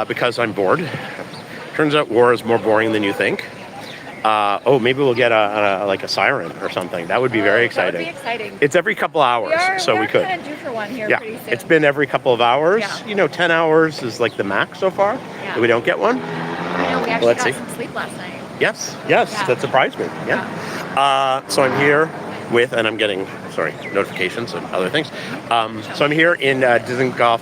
because I'm bored. Turns out war is more boring than you think. Maybe we'll get a siren or something. That would be very exciting. That would be exciting. It's every couple hours, we could. We're kind of due for one here pretty soon. It's been every couple of hours. Yeah. 10 hours is like the max so far. Yeah. We don't get one. I know, we actually got some sleep last night. Yes, that surprised me. Yeah. So I'm here with, and I'm getting, notifications and other things. So I'm here in Dizengoff,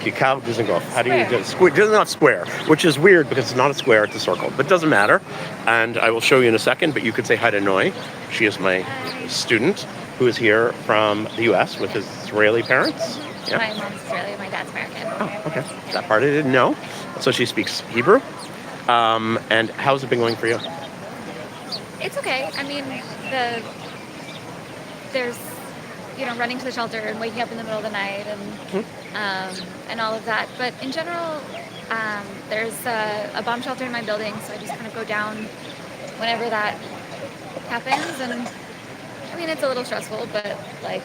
Dizengoff. How do you do it? Dizengoff Square, which is weird because it's not a square, it's a circle, but it doesn't matter. And I will show you in a second, but you could say hi to Noi. She is my student who is here from the U.S. with his Israeli parents. Yeah. My mom's Israeli, my dad's American. Oh, okay. That part I didn't know. So she speaks Hebrew. And how's it been going for you? It's okay. I mean, there's running to the shelter and waking up in the middle of the night and all of that. But in general, there's a bomb shelter in my building, so I just kind of go down whenever that happens. And I mean, it's a little stressful, but like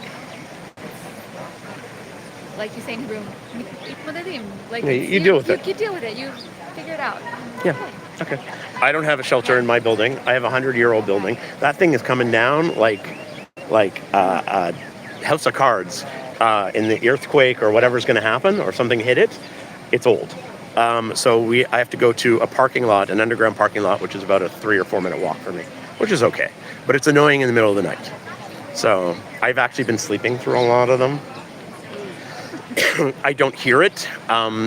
you say in Hebrew, you deal with it. You deal with it. You figure it out. Yeah. Okay. I don't have a shelter in my building. I have a 100-year-old building. That thing is coming down like a house of cards in the earthquake or whatever's going to happen or something hit it. It's old. So I have to go to a parking lot, an underground parking lot, which is about a 3 or 4 minute walk for me, which is okay. But it's annoying in the middle of the night. So I've actually been sleeping through a lot of them. I don't hear it,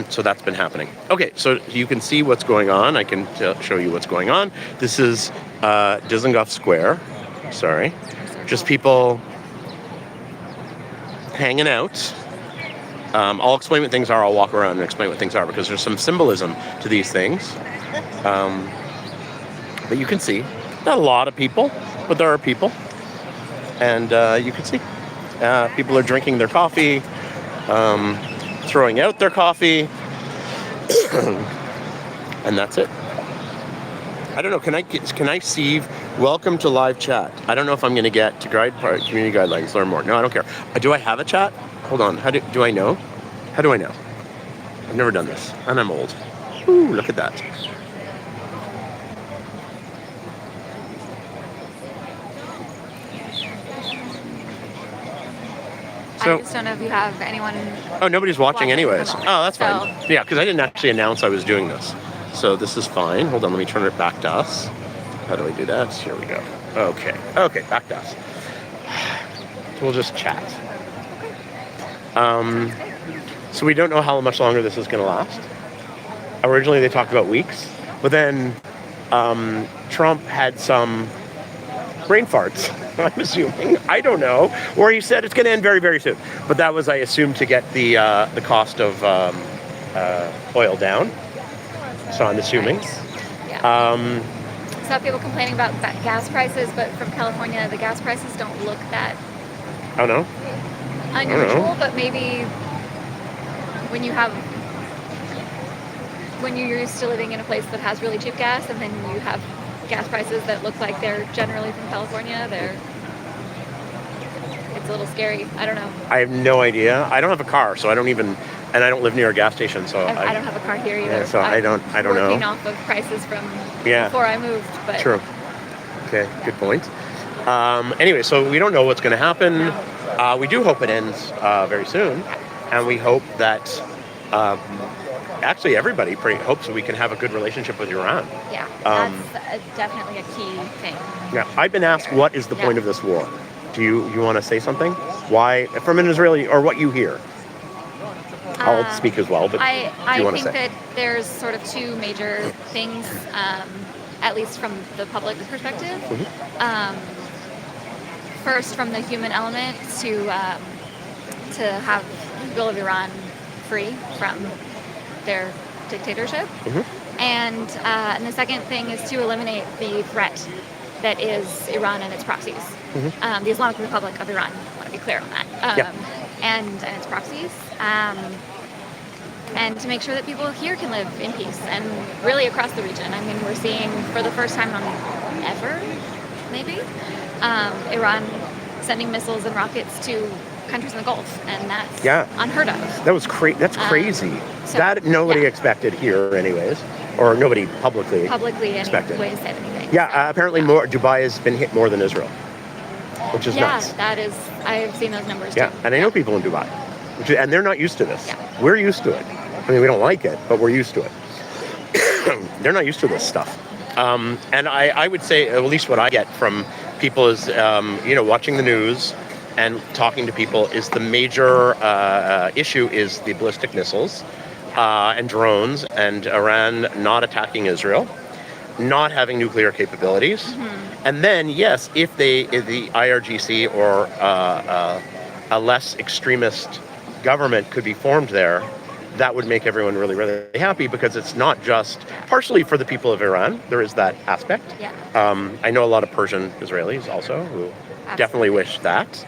so that's been happening. Okay, so you can see what's going on. I can show you what's going on. This is Dizengoff Square. Sorry. Just people hanging out. I'll explain what things are. I'll walk around and explain what things are because there's some symbolism to these things. But you can see, not a lot of people, but there are people. And you can see people are drinking their coffee, throwing out their coffee, and that's it. I don't know. Can I see? Welcome to live chat. I don't know if I'm going to get to community guidelines. Learn more. No, I don't care. Do I have a chat? Hold on. Do I know? How do I know? I've never done this, and I'm old. Ooh, look at that. I just don't know if you have anyone. Oh, nobody's watching anyways. Oh, that's fine. Yeah, because I didn't actually announce I was doing this. So this is fine. Hold on, let me turn it back to us. How do I do that? Here we go. Okay, back to us. We'll just chat. So we don't know how much longer this is going to last. Originally they talked about weeks, but then Trump had some brain farts, I'm assuming. I don't know. Or he said it's going to end very, very soon. But that was, I assume, to get the cost of oil down. So I'm assuming. Yeah. Saw people complaining about gas prices, but from California, the gas prices don't look that unusual. But maybe when you're used to living in a place that has really cheap gas, and then you have gas prices that look like they're generally from California, it's a little scary. I don't know. I have no idea. I don't have a car, so I don't even, and I don't live near a gas station, so I don't have a car here either. Yeah, so I don't know. Working off of prices from before I moved, but true. Okay, good point. Anyway, so we don't know what's going to happen. No. We do hope it ends very soon, and we hope that actually everybody hopes that we can have a good relationship with Iran. Yeah, that's definitely a key thing. Yeah, I've been asked what is the point of this war. Do you want to say something? Why, from an Israeli, or what you hear? I'll speak as well, but I think that there's sort of two major things, at least from the public perspective. Mm-hmm. First, from the human element, to have the people of Iran free from their dictatorship. Mm-hmm. And the second thing is to eliminate the threat that is Iran and its proxies. Mm-hmm. The Islamic Republic of Iran, I want to be clear on that. And its proxies. And to make sure that people here can live in peace, and really across the region. I mean, we're seeing for the first time ever, maybe, Iran sending missiles and rockets to countries in the Gulf, and that's Yeah. unheard of. That was That's crazy. So, That nobody yeah. expected here, anyways, or nobody publicly expected. Any way to say anything. Yeah, So, apparently more. Dubai has been hit more than Israel, which is nuts. That is. I've seen those numbers. Yeah, too. and I know people in Dubai, and they're not used to this. Yeah. We're used to it. I mean, we don't like it, but we're used to it. They're not used to this stuff. And I would say, at least what I get from people is, watching the news and talking to people, is the major issue is the ballistic missiles and drones, and Iran not attacking Israel, not having nuclear capabilities. Mm-hmm. And then, yes, if the IRGC or a less extremist government could be formed there, that would make everyone really, really happy, because it's not just partially for the people of Iran. There is that aspect. Yeah. I know a lot of Persian Israelis also who definitely wish that.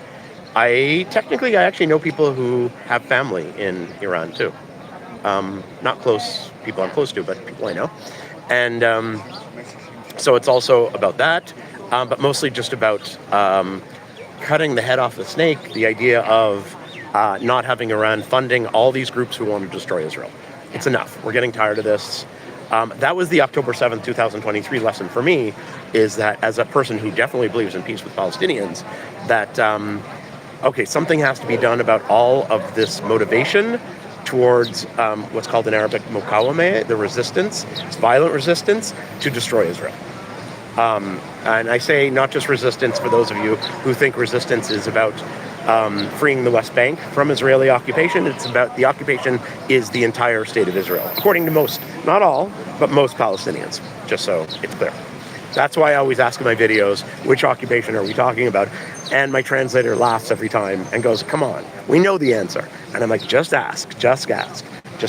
I actually know people who have family in Iran too. Not close people I'm close to, but people I know. And so it's also about that, but mostly just about cutting the head off the snake, the idea of not having Iran funding all these groups who want to destroy Israel. It's enough. We're getting tired of this. That was the October 7th, 2023 lesson for me, is that as a person who definitely believes in peace with Palestinians, that, something has to be done about all of this motivation towards what's called in Arabic mukawameh, the resistance, violent resistance to destroy Israel. And I say not just resistance for those of you who think resistance is about freeing the West Bank from Israeli occupation. It's about the occupation is the entire state of Israel, according to most, not all, but most Palestinians, just so it's clear. That's why I always ask in my videos, which occupation are we talking about? And my translator laughs every time and goes, come on, we know the answer. And I'm like, just ask, just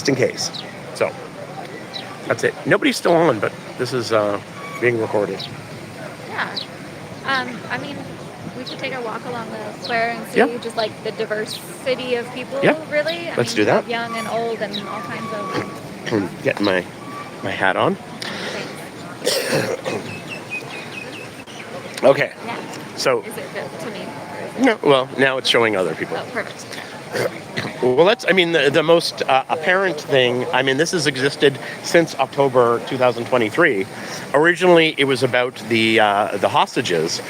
in case. So that's it. Nobody's still on, but this is being recorded. Yeah. I mean, we should take a walk along the square and see just like the diversity of people, really. Let's do that. Young and old and all kinds of... Getting my hat on. Okay. Yeah. So... Is it good to me? No, well, now it's showing other people. Oh, perfect. Well, the most apparent thing, this has existed since October 2023. Originally, it was about the hostages.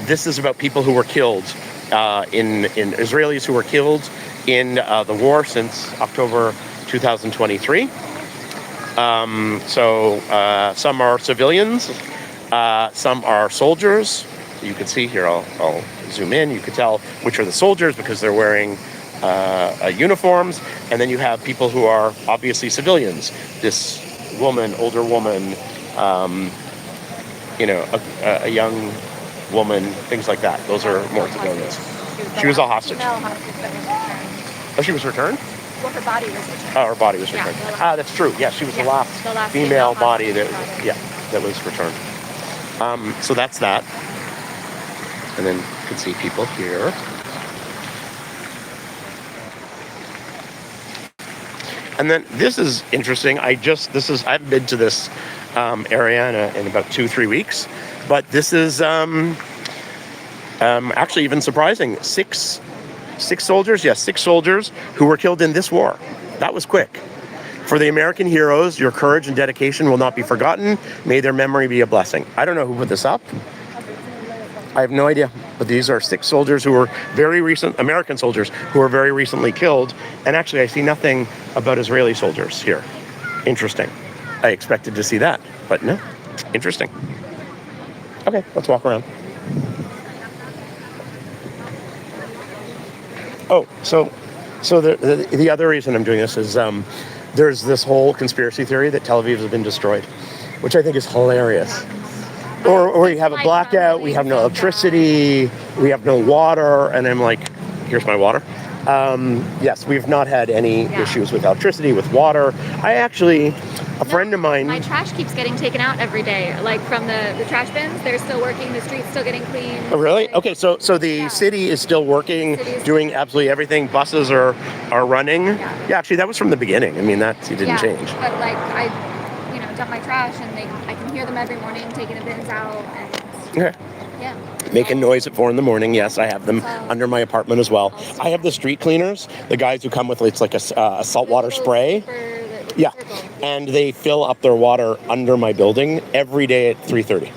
This is about people who were killed, in Israelis who were killed in the war since October 2023. Some are civilians, some are soldiers. You can see here, I'll zoom in, you can tell which are the soldiers because they're wearing uniforms, and then you have people who are obviously civilians. This woman, older woman, a young woman, things like that. Those are more civilians. She was a hostage. Oh, she was returned? Well, her body was returned. Oh, her body was returned. That's true. Yeah, she was the last female body that was returned. So that's that. And then you can see people here. And then this is interesting. I haven't been to this area in about 2-3 weeks, but this is actually even surprising. Six soldiers who were killed in this war. That was quick. For the American heroes, your courage and dedication will not be forgotten. May their memory be a blessing. I don't know who put this up. I have no idea. But these are 6 soldiers who were American soldiers who were very recently killed. And actually, I see nothing about Israeli soldiers here. Interesting. I expected to see that, but no. Interesting. Okay, let's walk around. Oh, so the other reason I'm doing this is there's this whole conspiracy theory that Tel Aviv has been destroyed, which I think is hilarious. Or we have a blackout, we have no electricity, we have no water, and I'm like, here's my water. Yes, we've not had any issues with electricity, with water. A friend of mine... My trash keeps getting taken out every day, like from the trash bins. They're still working, the street's still getting clean. Oh, really? Okay, so the city is still working, doing absolutely everything. Buses are running. Yeah, actually, that was from the beginning. It didn't change. But I dump my trash, and I can hear them every morning taking the bins out. And okay. Yeah. Making noise at 4 a.m. Yes, I have them So- under my apartment as well. I have the street cleaners, the guys who come with it's like a saltwater spray. Yeah, and they fill up their water under my building every day at 3:30.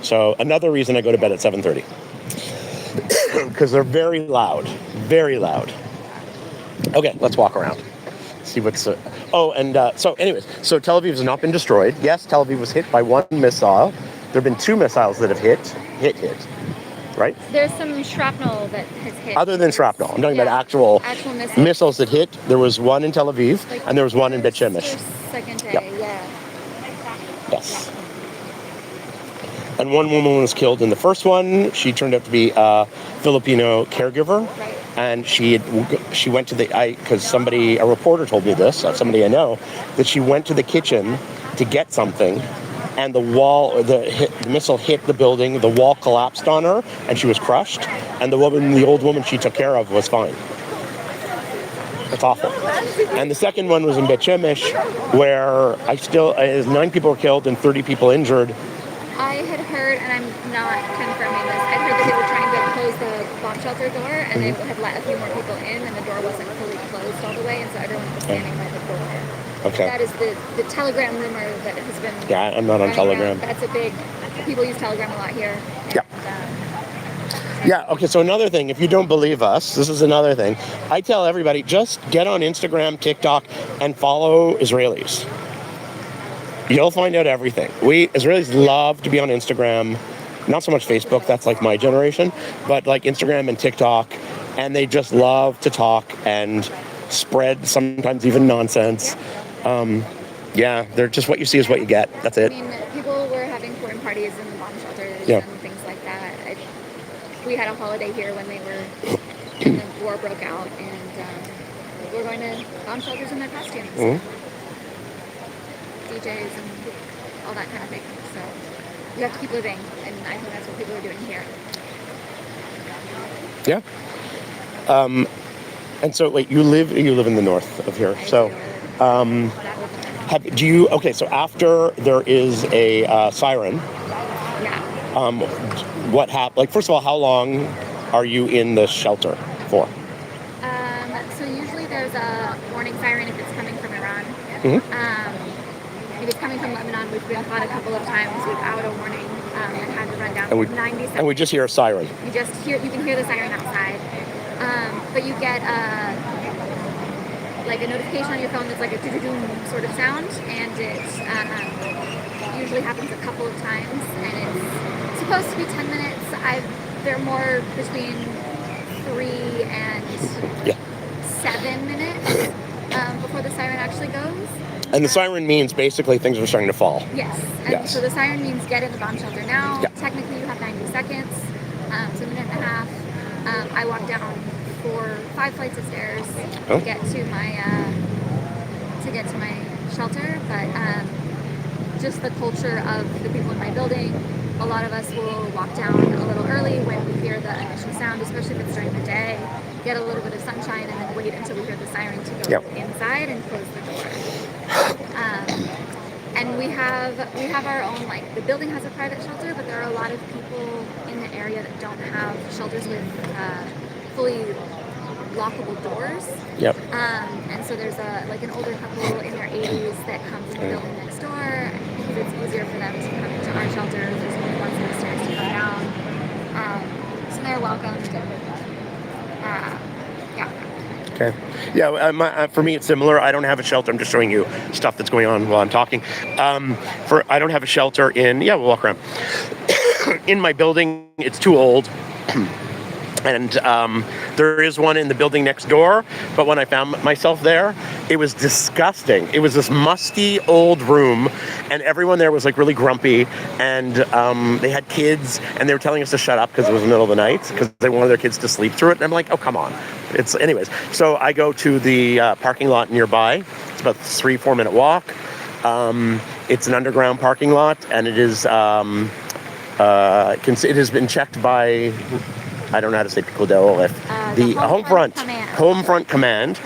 So another reason I go to bed at 7:30 because they're very loud, very loud. Okay, let's walk around. See what's. So anyways, so Tel Aviv has not been destroyed. Yes, Tel Aviv was hit by one missile. There have been 2 missiles that have hit. Right? There's some shrapnel that has hit. Other than shrapnel, I'm talking about actual missiles that hit. There was one in Tel Aviv, and there was one in Bet Shemesh. Second day, Yep. yeah. Yes. And one woman was killed in the first one. She turned out to be a Filipino caregiver, Right. and she went to because a reporter told me this, somebody I know, that she went to the kitchen to get something. And the missile hit the building, the wall collapsed on her, and she was crushed. And the old woman she took care of was fine. That's awful. And the second one was in Bet Shemesh, where 9 people were killed and 30 people injured. I had heard, and I'm not confirming this, I heard that they were trying to close the bomb shelter door, and they had let a few more people in, and the door wasn't fully closed all the way, and so everyone was standing by the door. Okay. That is the Telegram rumor that has been. Yeah, I'm not on Telegram. That's a big. People use Telegram a lot here. And, Yeah. Yeah, okay, so another thing, if you don't believe us, this is another thing. I tell everybody, just get on Instagram, TikTok, and follow Israelis. You'll find out everything. Israelis love to be on Instagram, not so much Facebook, that's like my generation, but like Instagram and TikTok, and they just love to talk and spread sometimes even nonsense. They're just what you see is what you get. That's it. I mean, people were having foreign parties in the bomb shelters Yeah. and things like that. We had a holiday here when the war broke out, and we're going to bomb shelters in their costumes, DJs and all that kind of thing. So you have to keep living, and I think that's what people are doing here. Yeah. And so, wait, you live in the north of here. So, so after there is a siren, what happened? Like, first of all, how long are you in the shelter for? So usually there's a warning siren if it's coming from Iran. If it's coming from Lebanon, we've been caught a couple of times without a warning and had to run down for 90 seconds. And we just hear a siren. You can hear the siren outside. But you get like a notification on your phone that's like a doo-doo-doo sort of sound, and it usually happens a couple of times, and it's supposed to be 10 minutes. They're more between 3 and 7 minutes before the siren actually goes. And the siren means basically things are starting to fall. Yes. And so the siren means get in the bomb shelter now. Technically you have 90 seconds, so a minute and a half. I walked down 5 flights of stairs to get to my shelter, but just the culture of the people in my building, a lot of us will walk down a little early when we hear the initial sound, especially if it's during the day, get a little bit of sunshine, and then wait until we hear the siren to go inside and close the door. And we have our own, like, the building has a private shelter, but there are a lot of people in the area that don't have shelters with fully lockable doors. Yep. And so there's an older couple in their 80s that come from the building next door because it's easier for them to come into our shelter. There's only one set of stairs to come down. So they're welcome. Okay. Yeah, for me it's similar. I don't have a shelter. I'm just showing you stuff that's going on while I'm talking. I don't have a shelter we'll walk around. In my building, it's too old. And there is one in the building next door, but when I found myself there, it was disgusting. It was this musty old room, and everyone there was like really grumpy, and they had kids, and they were telling us to shut up because it was the middle of the night, because they wanted their kids to sleep through it, and I'm like, oh, come on. Anyways, so I go to the parking lot nearby. It's about a 3-4 minute walk. It's an underground parking lot, and it is it has been checked by, I don't know how to say Picodel, the Home Front Command.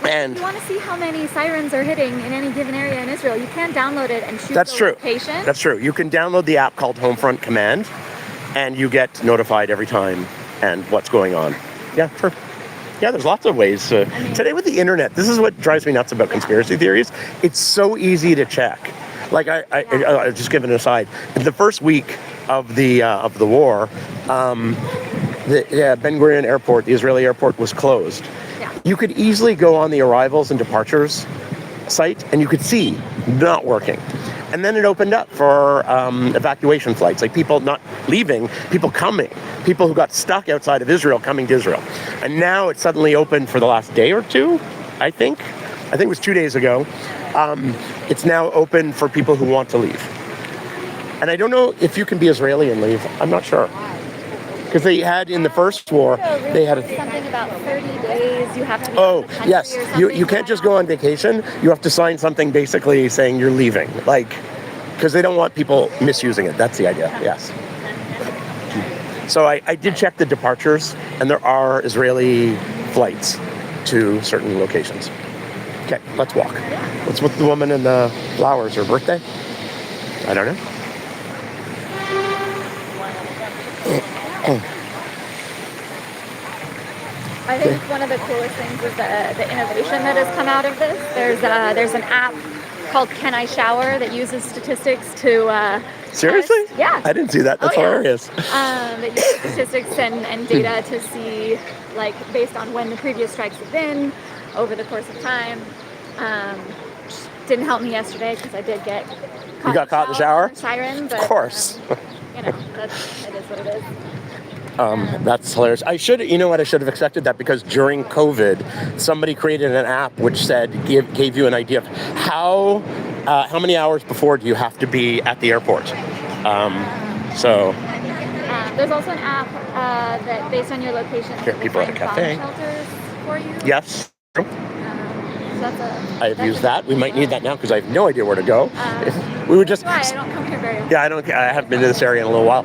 And if you want to see how many sirens are hitting in any given area in Israel, you can download it and choose that's the true. location. That's true. You can download the app called Homefront Command, and you get notified every time and what's going on. Yeah, true. Yeah, there's lots of ways. Today with the internet, this is what drives me nuts about conspiracy theories. It's so easy to check. Like I'll just give an aside. The first week of the war, the Ben Gurion Airport, the Israeli airport, was closed. Yeah. You could easily go on the arrivals and departures site, and you could see not working. And then it opened up for evacuation flights, like people not leaving, people coming, people who got stuck outside of Israel coming to Israel. And now it's suddenly open for the last day or two, I think. I think it was 2 days ago. It's now open for people who want to leave. And I don't know if you can be Israeli and leave. I'm not sure. Because they had in the first war, they had something about 30 days. You have to be oh, in the country yes. or something. You can't just go on vacation. You have to sign something basically saying you're leaving. Like, because they don't want people misusing it. That's the idea, yes. So I did check the departures, and there are Israeli flights to certain locations. Okay, let's walk. What's with the woman in the flowers? Her birthday? I don't know. I think one of the coolest things is the innovation that has come out of this. There's an app called Can I Shower that uses statistics to Seriously? Yeah. I didn't see that. That's hilarious. That uses statistics and data to see, like, based on when the previous strikes have been over the course of time. Didn't help me yesterday because I did get caught You got caught in the shower? Siren, but Of course. it is what it is. That's hilarious. You know what? I should have expected that because during COVID, somebody created an app which said gave you an idea of how many hours before do you have to be at the airport. There's also an app that, based on your location, people at a cafe. Bomb shelters for you. Yes. So I've used that. We might need that now because I have no idea where to go. We would just. Why? I don't come here very often. Yeah, I haven't been to this area in a little while.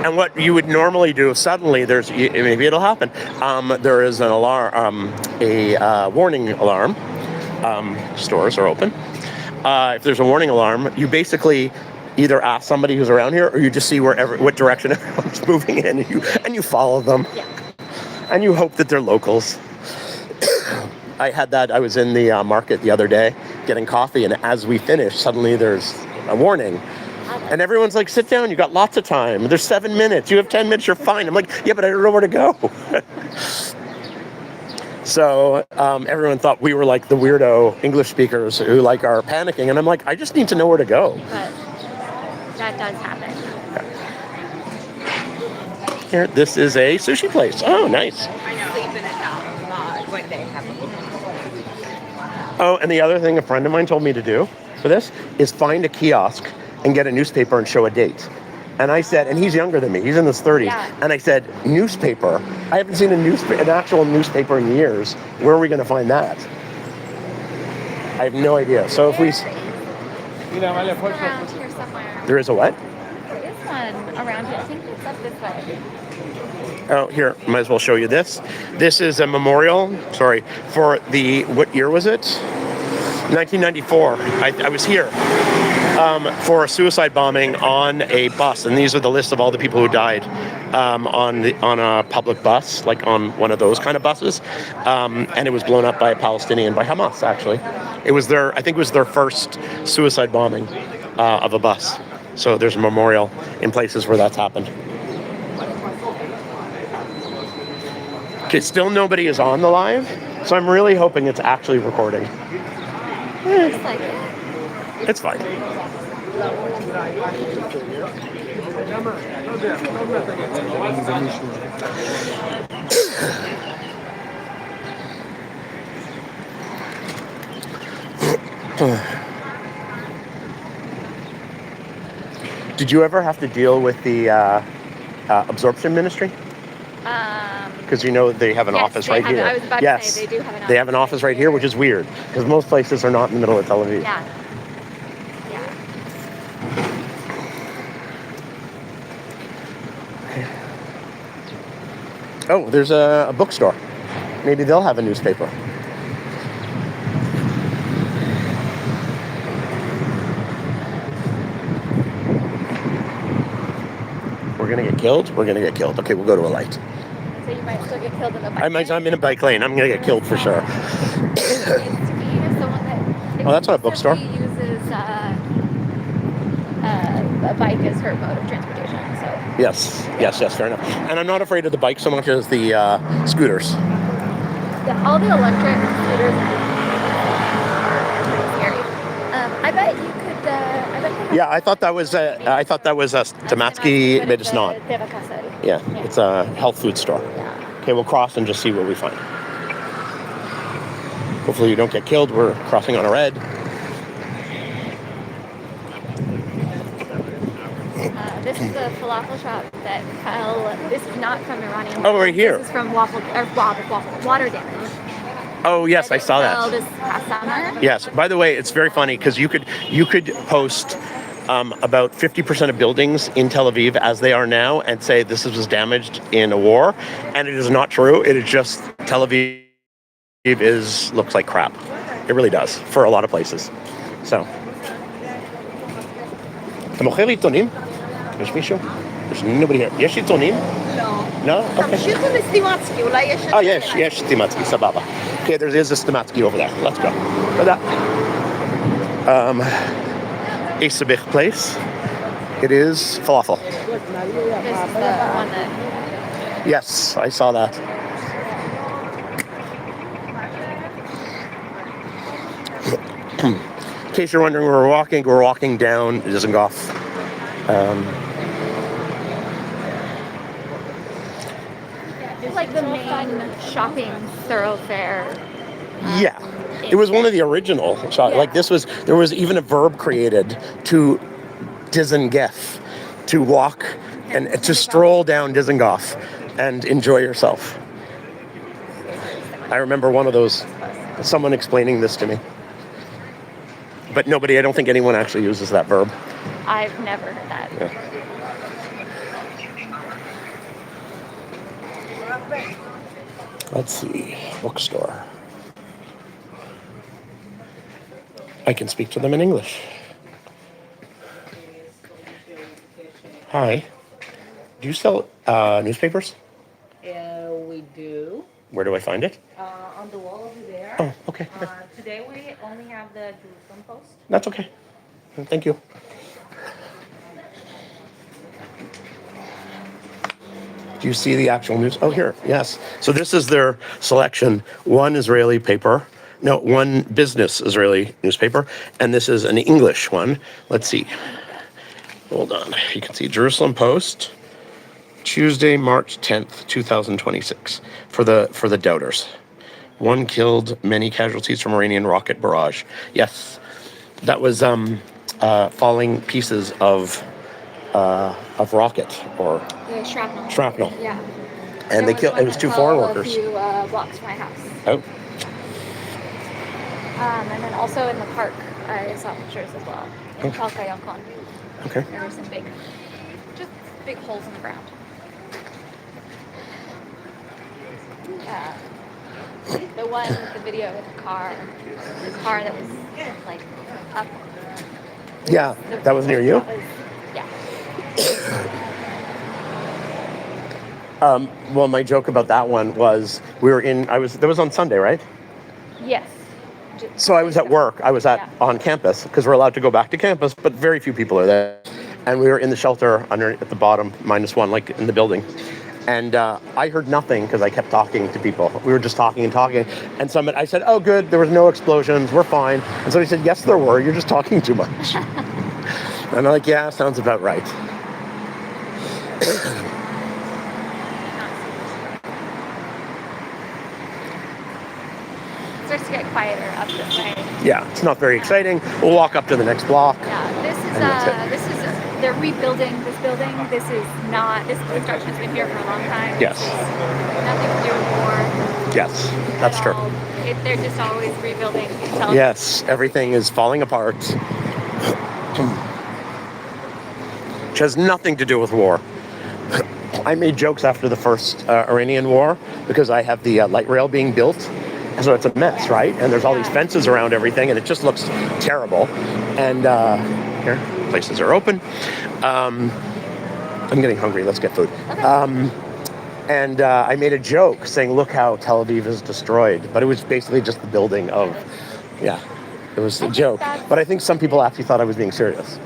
And what you would normally do, suddenly maybe it'll happen. There is an alarm, a warning alarm. Stores are open. If there's a warning alarm, you basically either ask somebody who's around here, or you just see what direction everyone's moving in, and you follow them. Yeah. And you hope that they're locals. I had that. I was in the market the other day getting coffee, and as we finished, suddenly there's a warning. And everyone's like, sit down, you got lots of time. There's 7 minutes, you have 10 minutes, you're fine. I'm like, yeah, but I don't know where to go. So everyone thought we were like the weirdo English speakers who like are panicking. And I'm like, I just need to know where to go. But that does happen. Here, this is a sushi place. Oh, nice. Oh, and the other thing a friend of mine told me to do for this is find a kiosk and get a newspaper and show a date. And I said, and he's younger than me, he's in his 30s. Yeah. And I said, newspaper? I haven't seen an actual newspaper in years. Where are we going to find that? I have no idea. So if we... Around here somewhere. There is a what? There is one around here. I think it's up this way. Oh, here, might as well show you this. This is a memorial, for what year was it? 1994. I was here for a suicide bombing on a bus, and these are the list of all the people who died on a public bus, like on one of those kind of buses, and it was blown up by a Palestinian, by Hamas, actually. I think it was their first suicide bombing of a bus. So there's a memorial in places where that's happened. Okay, still nobody is on the live, so I'm really hoping it's actually recording. Looks like it. It's fine. Did you ever have to deal with the absorption ministry? Because they have an office right here. I was about to say they do have an office. They have an office right here, which is weird because most places are not in the middle of Tel Aviv. Yeah. Oh, there's a bookstore. Maybe they'll have a newspaper. gonna get killed. We're gonna get killed. Okay, we'll go to a light. So you might still get killed in the bike lane. I'm in a bike lane. I'm gonna get killed for sure. Seems to be someone that Oh, that's not a bookstore. uses a bike as her mode of transportation. So Yes, fair enough. And I'm not afraid of the bike so much as the scooters. all the electric scooters are pretty scary. I bet you could. Yeah, I thought that was Tamatsky, but it's not. Yeah, it's a health food store. Yeah. Okay, we'll cross and just see what we find. Hopefully you don't get killed. We're crossing on a red. This is the falafel shop that Kyle. This is not from Iranian. Oh, right here. This is from water damage. Oh yes, I saw that. This past summer. Yes. By the way, it's very funny because you could post about 50% of buildings in Tel Aviv as they are now and say this was damaged in a war, and it is not true. It is just Tel Aviv looks like crap. It really does for a lot of places. So. אתה מוכר עיתונים? יש מישהו? יש nobody here. יש עיתונים? לא. No? Okay. תמשיכו לסטימצקי, אולי יש... יש סטימצקי, סבבה. Okay, there is a Stimatsky over there. Let's go. For that. A Sabich place. It is falafel. This is the one that. Yes, I saw that. In case you're wondering where we're walking down Dizengoff. It's like the main shopping thoroughfare. Yeah, it was one of the original shots. Yeah. Like there was even a verb created to Dizengoff, to walk and to stroll down Dizengoff and enjoy yourself. I remember one of those, someone explaining this to me. But I don't think anyone actually uses that verb. I've never heard that. Yeah. Let's see, bookstore. I can speak to them in English. Hi. Do you sell newspapers? We do. Where do I find it? On the wall over there. Oh, okay. Today we only have the Jerusalem Post. That's okay. Thank you. Do you see the actual news? Oh, here, yes. So this is their selection. One business Israeli newspaper, and this is an English one. Let's see. Hold on. You can see Jerusalem Post, Tuesday, March 10th, 2026, for the doubters. One killed, many casualties from Iranian rocket barrage. Yes, that was falling pieces of rocket or The shrapnel. shrapnel. Yeah. And they killed. It was 2 foreign workers. A few blocks from my house. Oh, And then also in the park, I saw pictures as well. In Chalka Yalkon. okay. There were some big holes in the ground. The video with the car that was like up. Yeah, that was near you. Yeah. Well, my joke about that one was that was on Sunday, right? Yes. So I was at work. I was on campus because we're allowed to go back to campus, but very few people are there. And we were in the shelter at the bottom, -1, like in the building. And I heard nothing because I kept talking to people. We were just talking and talking. And I said, "Oh, good, there was no explosions. We're fine." And so he said, "Yes, there were. You're just talking too much." And I'm like, "Yeah, sounds about right." It starts to get quieter up this way. Yeah, it's not very exciting. We'll walk up to the next block. Yeah, this is they're rebuilding this building. This construction has been here for a long time. Yes. This is nothing to do with war. Yes, that's true. They're just always rebuilding. Yes, everything is falling apart. Which has nothing to do with war. I made jokes after the first Iranian war because I have the light rail being built. So it's a mess, right? And there's all these fences around everything, and it just looks terrible. And here, places are open. I'm getting hungry. Let's get food. Okay. And I made a joke saying, "Look how Tel Aviv is destroyed," but it was basically just the building of, yeah, it was a joke. But I think some people actually thought I was being serious.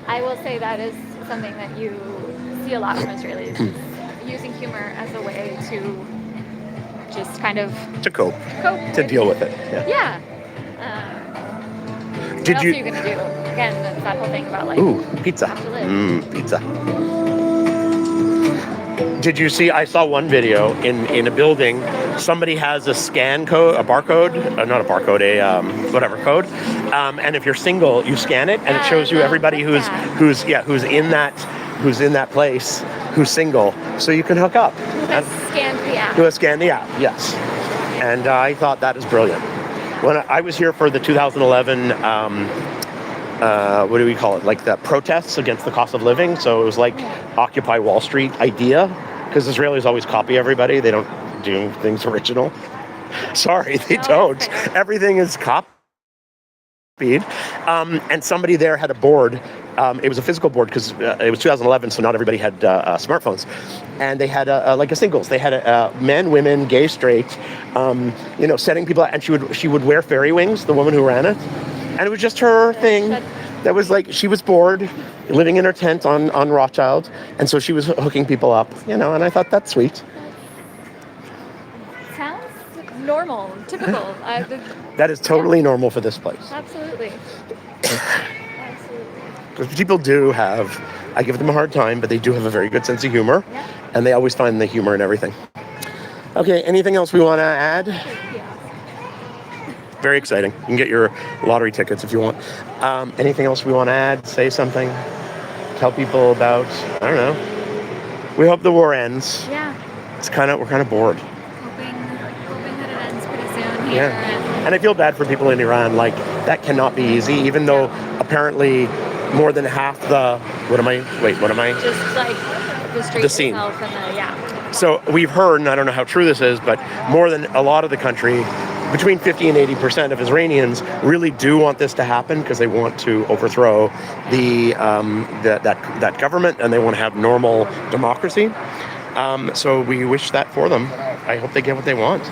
I will say that is something that you see a lot from Israelis, is using humor as a way to just kind of To cope, cope to with- deal with it. Yeah. Yeah. What Did else you- are you gonna do? Again, that's that whole thing about like Ooh, pizza. have to live. Pizza. Did you see? I saw one video in a building. Somebody has a scan code, a barcode, not a barcode, a whatever code. And if you're single, you scan it, and it shows you everybody who's in that place who's single, so you can hook up. Who has scanned the app? Who has scanned the app? Yes. And I thought that is brilliant. When I was here for the 2011. What do we call it? Like the protests against the cost of living. So it was like Occupy Wall Street idea, because Israelis always copy everybody. They don't do things original. Sorry, they don't. Everything is copied. And somebody there had a board. It was a physical board because it was 2011, so not everybody had smartphones. And they had like a singles. They had men, women, gay, straight, setting people out. And she would wear fairy wings, the woman who ran it. And it was just her thing. That was like, she was bored, living in her tent on Rothschild. And so she was hooking people up, and I thought that's sweet. Sounds normal, typical. That is totally normal for this place. Absolutely. Because people do have, I give them a hard time, but they do have a very good sense of humor. Yeah. And they always find the humor in everything. Okay, anything else we want to add? Very exciting. You can get your lottery tickets if you want. Anything else we want to add? Say something? Tell people about, I don't know. We hope the war ends. Yeah. We're kind of bored. Hoping that it ends pretty soon here. Yeah. And I feel bad for people in Iran. Like, that cannot be easy, even though apparently more than half the, what am I? Just like the street The scene. itself and So we've heard, and I don't know how true this is, but more than a lot of the country, between 50 and 80% of Iranians really do want this to happen because they want to overthrow that government, and they want to have normal democracy. So we wish that for them. I hope they get what they want.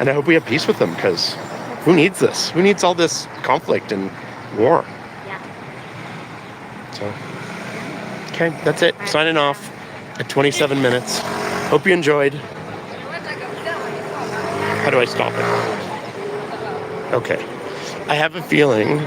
And I hope we have peace with them, because who needs this? Who needs all this conflict and war? Yeah. So, okay, that's it. Signing off at 27 minutes. Hope you enjoyed. How do I stop it? Okay. I have a feeling